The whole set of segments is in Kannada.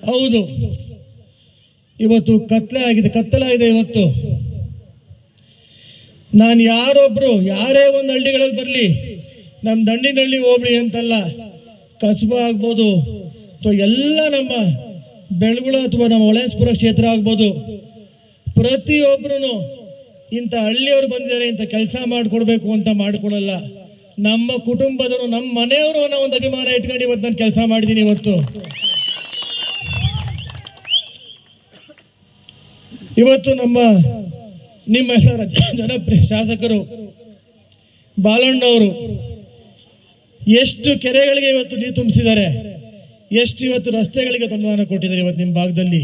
ಹೌದು, ಇವತ್ತು ಕತ್ತಲಾಗಿದೆ. ಇವತ್ತು ನಾನು ಯಾರೇ ಒಂದು ಹಳ್ಳಿಗಳಲ್ಲಿ ಬರಲಿ, ನಮ್ಮ ದಂಡಿನಹಳ್ಳಿ ಹೋಬಳಿ ಅಂತಲ್ಲ, ಕಸಬಾ ಆಗ್ಬೋದು ಅಥವಾ ಎಲ್ಲ ನಮ್ಮ ಬೆಳಗುಳ ಅಥವಾ ನಮ್ಮ ಹೊಳೆಸ್ಪುರ ಕ್ಷೇತ್ರ ಆಗ್ಬೋದು, ಪ್ರತಿಯೊಬ್ಬರೂ ಇಂಥ ಹಳ್ಳಿಯವರು ಬಂದಿದ್ದಾರೆ, ಇಂಥ ಕೆಲಸ ಮಾಡಿಕೊಡ್ಬೇಕು ಅಂತ ಮಾಡಿಕೊಡಲ್ಲ. ನಮ್ಮ ಕುಟುಂಬದವರು, ನಮ್ಮ ಮನೆಯವರು ಅನ್ನೋ ಒಂದು ಅಭಿಮಾನ ಇಟ್ಕೊಂಡು ಇವತ್ತು ನಾನು ಕೆಲಸ ಮಾಡಿದ್ದೀನಿ. ಇವತ್ತು ನಿಮ್ಮೆಲ್ಲರ ಜನಪ್ರಿಯ ಶಾಸಕರು ಬಾಲಣ್ಣವರು ಎಷ್ಟು ಕೆರೆಗಳಿಗೆ ಇವತ್ತು ನೀರು ತುಂಬಿಸಿದ್ದಾರೆ, ಎಷ್ಟು ಇವತ್ತು ರಸ್ತೆಗಳಿಗೆ ಅನುದಾನ ಕೊಟ್ಟಿದ್ದಾರೆ. ಇವತ್ತು ನಿಮ್ಮ ಭಾಗದಲ್ಲಿ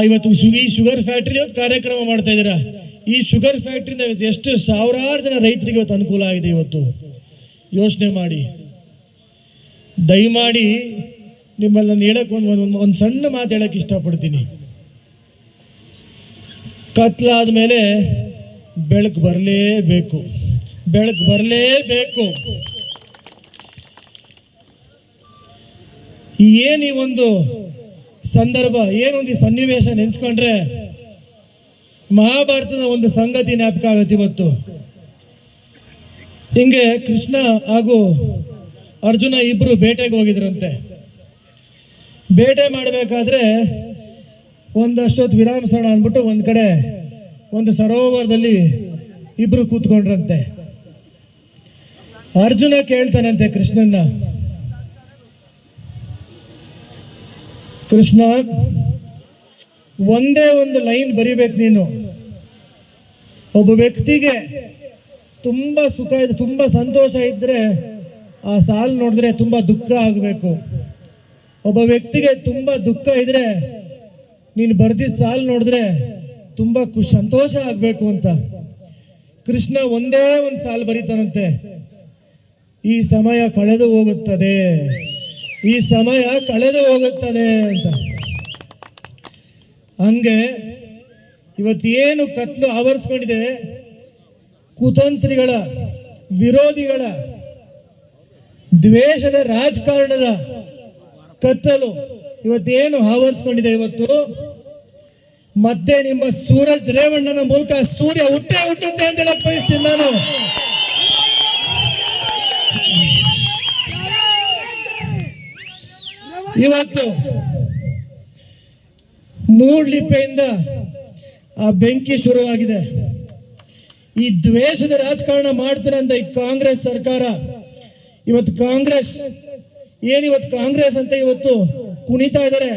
ಇವತ್ತು ಈ ಶುಗರ್ ಫ್ಯಾಕ್ಟ್ರಿ ಇವತ್ತು ಕಾರ್ಯಕ್ರಮ ಮಾಡ್ತಾ ಇದ್ದೀರಾ. ಈ ಶುಗರ್ ಫ್ಯಾಕ್ಟ್ರಿಯಿಂದ ಇವತ್ತು ಎಷ್ಟು ಸಾವಿರಾರು ಜನ ರೈತರಿಗೆ ಇವತ್ತು ಅನುಕೂಲ ಆಗಿದೆ. ಇವತ್ತು ಯೋಚನೆ ಮಾಡಿ, ದಯಮಾಡಿ ನಿಮ್ಮಲ್ಲಿ ನಾನು ಹೇಳಕ್ಕೆ ಒಂದು ಸಣ್ಣ ಮಾತು ಹೇಳಕ್ಕೆ ಇಷ್ಟಪಡ್ತೀನಿ. ಕತ್ಲಾದ ಮೇಲೆ ಬೆಳಕು ಬರಲೇಬೇಕು. ಏನು ಈ ಒಂದು ಸಂದರ್ಭ, ಏನೊಂದು ಸನ್ನಿವೇಶ ನೆನೆಸ್ಕೊಂಡ್ರೆ ಮಹಾಭಾರತದ ಒಂದು ಸಂಗತಿ ಜ್ಞಾಪಕ ಆಗುತ್ತೆ. ಇವತ್ತು ಹಿಂಗೆ ಕೃಷ್ಣ ಹಾಗೂ ಅರ್ಜುನ ಇಬ್ರು ಬೇಟೆಗೆ ಹೋಗಿದ್ರಂತೆ. ಬೇಟೆ ಮಾಡಬೇಕಾದ್ರೆ ಒಂದಷ್ಟೊತ್ತು ವಿರಾಮಸೋಣ ಅಂದ್ಬಿಟ್ಟು ಒಂದು ಕಡೆ ಒಂದು ಸರೋವರದಲ್ಲಿ ಇಬ್ರು ಕೂತ್ಕೊಂಡ್ರಂತೆ. ಅರ್ಜುನ ಕೇಳ್ತಾನಂತೆ ಕೃಷ್ಣನ್ನ, ಕೃಷ್ಣ, ಒಂದೇ ಒಂದು ಲೈನ್ ಬರಿಬೇಕು ನೀನು. ಒಬ್ಬ ವ್ಯಕ್ತಿಗೆ ತುಂಬಾ ಸುಖ ಇದೆ, ತುಂಬಾ ಸಂತೋಷ ಇದ್ರೆ ಆ ಸಾಲು ನೋಡಿದ್ರೆ ತುಂಬಾ ದುಃಖ ಆಗಬೇಕು. ಒಬ್ಬ ವ್ಯಕ್ತಿಗೆ ತುಂಬಾ ದುಃಖ ಇದ್ರೆ ನೀನು ಬರ್ದಿದ್ದ ಸಾಲು ನೋಡಿದ್ರೆ ತುಂಬಾ ಸಂತೋಷ ಆಗಬೇಕು ಅಂತ. ಕೃಷ್ಣ ಒಂದೇ ಒಂದು ಸಾಲು ಬರೀತಾನಂತೆ, ಈ ಸಮಯ ಕಳೆದು ಹೋಗುತ್ತದೆ ಅಂತ. ಹಂಗೆ ಇವತ್ತೇನು ಕತ್ಲು ಆವರಿಸ್ಕೊಂಡಿದೆ, ಕುತಂತ್ರಿಗಳ, ವಿರೋಧಿಗಳ, ದ್ವೇಷದ ರಾಜಕಾರಣದ ಕತ್ತಲು ಇವತ್ತೇನು ಆವರಿಸ್ಕೊಂಡಿದೆ, ಇವತ್ತು ಮತ್ತೆ ನಿಮ್ಮ ಸೂರಜ್ ರೇವಣ್ಣನ ಮೂಲಕ ಸೂರ್ಯ ಹುಟ್ಟುತ್ತೆ ಅಂತ ಹೇಳಕ್ ಬಯಸ್ತೀನಿ ನಾನು. ಇವತ್ತು ಮೂಡ್ಲಿಪ್ಪೆಯಿಂದ ಆ ಬೆಂಕಿ ಶುರುವಾಗಿದೆ. ಈ ದ್ವೇಷದ ರಾಜಕಾರಣ ಮಾಡ್ತಾರಂತ ಈ ಕಾಂಗ್ರೆಸ್ ಸರ್ಕಾರ, ಇವತ್ತು ಕಾಂಗ್ರೆಸ್ ಅಂತ ಇವತ್ತು ಕುಣಿತಾ ಇದ್ದಾರೆ.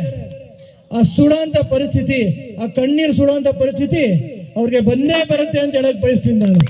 ಆ ಸುಡೋಂಥ ಪರಿಸ್ಥಿತಿ, ಆ ಕಣ್ಣೀರು ಸುಡೋಂಥ ಪರಿಸ್ಥಿತಿ ಅವ್ರಿಗೆ ಬಂದೇ ಬರುತ್ತೆ ಅಂತ ಹೇಳಕ್ ಬಯಸ್ತೀನಿ ನಾನು.